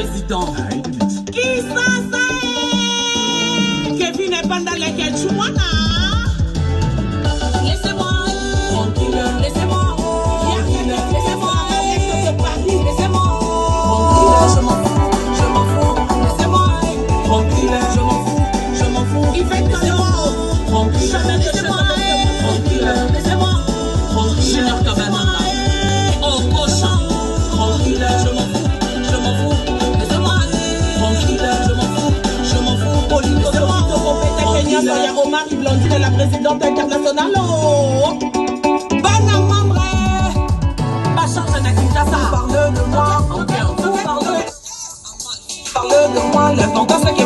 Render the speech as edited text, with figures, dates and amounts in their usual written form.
président. Qui ça est? Kevin est pas dans les Quechouana. Laissez-moi tranquille, laissez-moi tranquille, laissez-moi tranquille, laissez-moi tranquille, je m'en fous, laissez-moi tranquille, je m'en fous, il fait que tranquille, laissez-moi tranquille, laissez-moi tranquille, Junior Cabanana, oh cochon, tranquille, je m'en fous, laissez-moi tranquille, je m'en fous, Pauline, laissez-moi Soya Omar, Blondine est la présidente internationale. Oh, Bana Mamre, Bachar Kinshasa. Parle de moi, parle de moi, le temps que ce qui